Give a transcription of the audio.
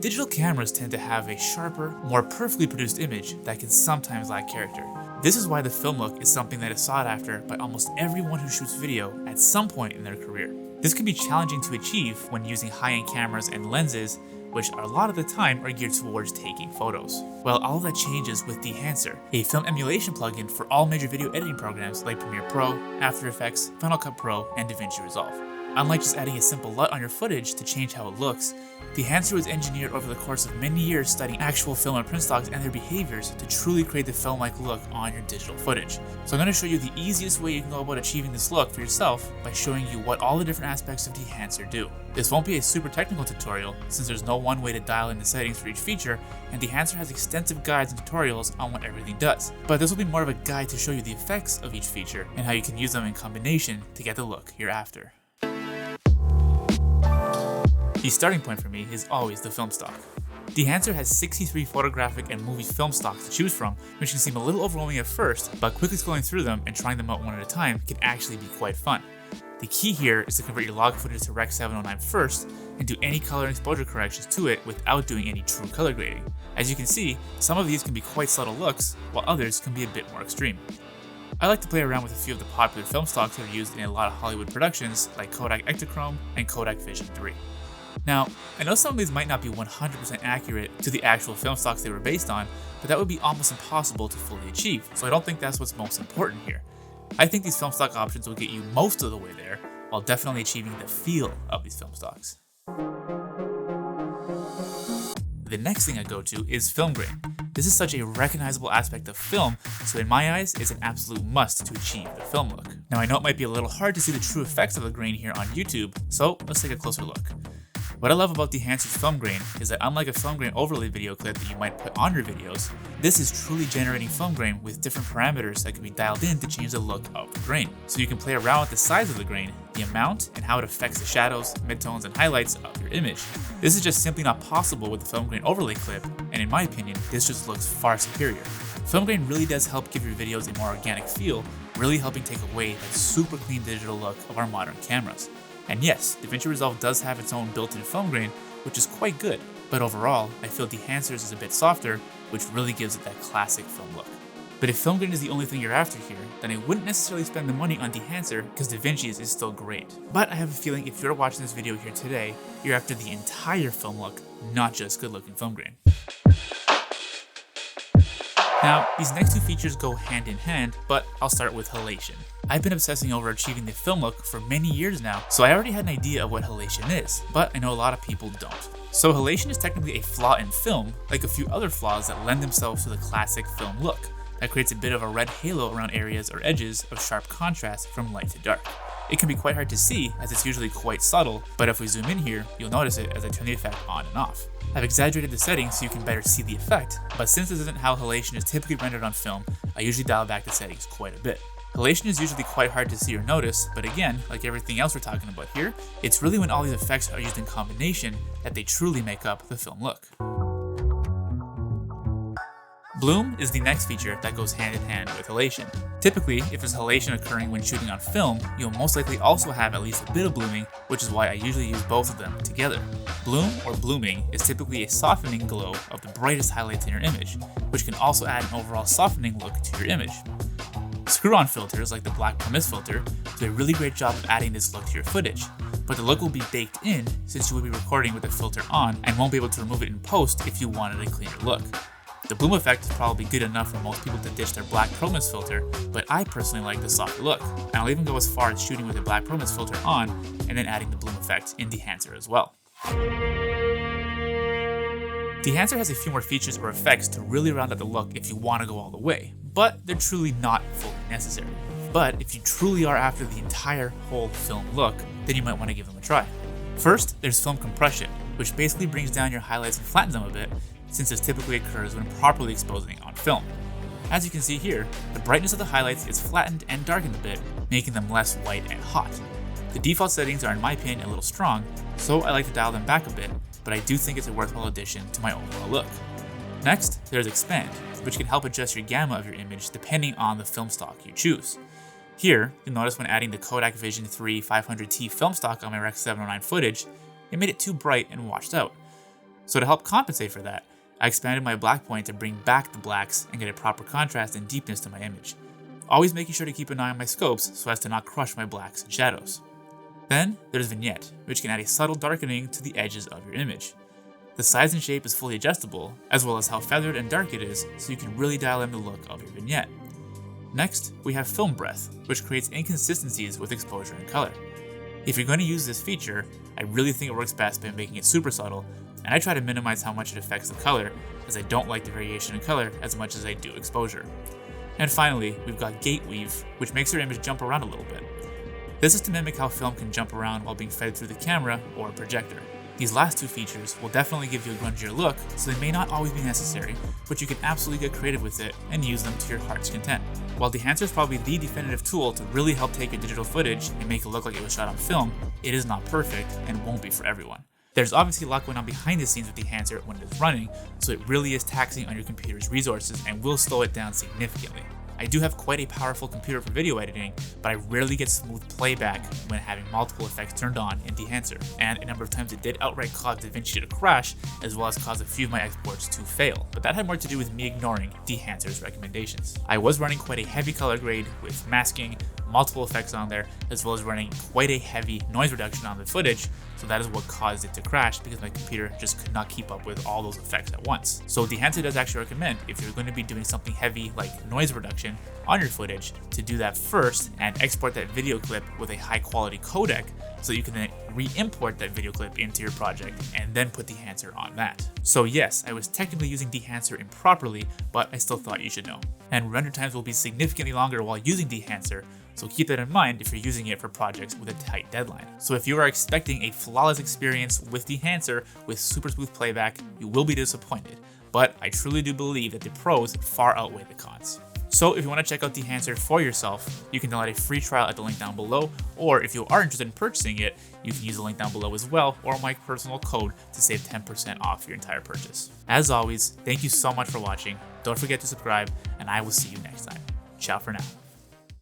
Digital cameras tend to have a sharper, more perfectly produced image that can sometimes lack character. This is why the film look is something that is sought after by almost everyone who shoots video at some point in their career. This can be challenging to achieve when using high-end cameras and lenses, which a lot of the time are geared towards taking photos. Well, all of that changes with Dehancer, a film emulation plugin for all major video editing programs like Premiere Pro, After Effects, Final Cut Pro, and DaVinci Resolve. Unlike just adding a simple LUT on your footage to change how it looks, Dehancer was engineered over the course of many years studying actual film and print stocks and their behaviors to truly create the film-like look on your digital footage. So I'm going to show you the easiest way you can go about achieving this look for yourself by showing you what all the different aspects of Dehancer do. This won't be a super technical tutorial since there's no one way to dial in the settings for each feature, and Dehancer has extensive guides and tutorials on what everything does. But this will be more of a guide to show you the effects of each feature and how you can use them in combination to get the look you're after. The starting point for me is always the film stock. Dehancer has 63 photographic and movie film stocks to choose from, which can seem a little overwhelming at first, but quickly scrolling through them and trying them out one at a time can actually be quite fun. The key here is to convert your log footage to Rec. 709 first and do any color and exposure corrections to it without doing any true color grading. As you can see, some of these can be quite subtle looks, while others can be a bit more extreme. I like to play around with a few of the popular film stocks that are used in a lot of Hollywood productions like Kodak Ektachrome and Kodak Vision 3. Now, I know some of these might not be 100% accurate to the actual film stocks they were based on, but that would be almost impossible to fully achieve, so I don't think that's what's most important here. I think these film stock options will get you most of the way there, while definitely achieving the feel of these film stocks. The next thing I go to is film grain. This is such a recognizable aspect of film, so in my eyes, it's an absolute must to achieve the film look. Now I know it might be a little hard to see the true effects of the grain here on YouTube, so let's take a closer look. What I love about Dehancer's film grain is that unlike a film grain overlay video clip that you might put on your videos, this is truly generating film grain with different parameters that can be dialed in to change the look of the grain. So you can play around with the size of the grain, the amount, and how it affects the shadows, midtones, and highlights of your image. This is just simply not possible with the film grain overlay clip, and in my opinion, this just looks far superior. Film grain really does help give your videos a more organic feel, really helping take away that super clean digital look of our modern cameras. And yes, DaVinci Resolve does have its own built-in film grain, which is quite good, but overall, I feel Dehancer's is a bit softer, which really gives it that classic film look. But if film grain is the only thing you're after here, then I wouldn't necessarily spend the money on Dehancer because DaVinci's is still great. But I have a feeling if you're watching this video here today, you're after the entire film look, not just good-looking film grain. Now, these next two features go hand in hand, but I'll start with halation. I've been obsessing over achieving the film look for many years now, so I already had an idea of what halation is, but I know a lot of people don't. So halation is technically a flaw in film, like a few other flaws that lend themselves to the classic film look, that creates a bit of a red halo around areas or edges of sharp contrast from light to dark. It can be quite hard to see as it's usually quite subtle, but if we zoom in here, you'll notice it as I turn the effect on and off. I've exaggerated the settings so you can better see the effect, but since this isn't how halation is typically rendered on film, I usually dial back the settings quite a bit. Halation is usually quite hard to see or notice, but again, like everything else we're talking about here, it's really when all these effects are used in combination that they truly make up the film look. Bloom is the next feature that goes hand in hand with halation. Typically, if there's halation occurring when shooting on film, you'll most likely also have at least a bit of blooming, which is why I usually use both of them together. Bloom or blooming is typically a softening glow of the brightest highlights in your image, which can also add an overall softening look to your image. Screw-on filters like the black pumice filter do a really great job of adding this look to your footage, but the look will be baked in since you will be recording with the filter on and won't be able to remove it in post if you wanted a cleaner look. The bloom effect is probably good enough for most people to ditch their black pumice filter, but I personally like the softer look, and I'll even go as far as shooting with the black pumice filter on and then adding the bloom effect in Dehancer as well. Dehancer has a few more features or effects to really round out the look if you want to go all the way, but they're truly not fully necessary. But if you truly are after the entire whole film look, then you might want to give them a try. First, there's film compression, which basically brings down your highlights and flattens them a bit, since this typically occurs when properly exposing on film. As you can see here, the brightness of the highlights is flattened and darkened a bit, making them less white and hot. The default settings are in my opinion a little strong, so I like to dial them back a bit, but I do think it's a worthwhile addition to my overall look. Next, there's expand, which can help adjust your gamma of your image depending on the film stock you choose. Here, you'll notice when adding the Kodak Vision 3 500T film stock on my Rec. 709 footage, it made it too bright and washed out. So to help compensate for that, I expanded my black point to bring back the blacks and get a proper contrast and deepness to my image, always making sure to keep an eye on my scopes so as to not crush my blacks and shadows. Then there's vignette, which can add a subtle darkening to the edges of your image. The size and shape is fully adjustable, as well as how feathered and dark it is, so you can really dial in the look of your vignette. Next, we have film breath, which creates inconsistencies with exposure and color. If you're going to use this feature, I really think it works best by making it super subtle, and I try to minimize how much it affects the color, as I don't like the variation in color as much as I do exposure. And finally, we've got gate weave, which makes your image jump around a little bit. This is to mimic how film can jump around while being fed through the camera or projector. These last two features will definitely give you a grungier look, so they may not always be necessary, but you can absolutely get creative with it and use them to your heart's content. While Dehancer is probably the definitive tool to really help take your digital footage and make it look like it was shot on film, it is not perfect and won't be for everyone. There's obviously a lot going on behind the scenes with Dehancer when it is running, so it really is taxing on your computer's resources and will slow it down significantly. I do have quite a powerful computer for video editing, but I rarely get smooth playback when having multiple effects turned on in Dehancer, and a number of times it did outright cause DaVinci to crash, as well as cause a few of my exports to fail, but that had more to do with me ignoring Dehancer's recommendations. I was running quite a heavy color grade with masking, multiple effects on there, as well as running quite a heavy noise reduction on the footage, so that is what caused it to crash because my computer just could not keep up with all those effects at once. So Dehancer does actually recommend, if you're going to be doing something heavy like noise reduction on your footage, to do that first and export that video clip with a high quality codec so you can then re-import that video clip into your project and then put Dehancer on that. So yes, I was technically using Dehancer improperly, but I still thought you should know. And render times will be significantly longer while using Dehancer, so keep that in mind if you're using it for projects with a tight deadline. So if you are expecting a flawless experience with Dehancer with super smooth playback, you will be disappointed, but I truly do believe that the pros far outweigh the cons. So if you want to check out Dehancer for yourself, you can download a free trial at the link down below, or if you are interested in purchasing it, you can use the link down below as well, or my personal code to save 10% off your entire purchase. As always, thank you so much for watching, don't forget to subscribe, and I will see you next time. Ciao for now.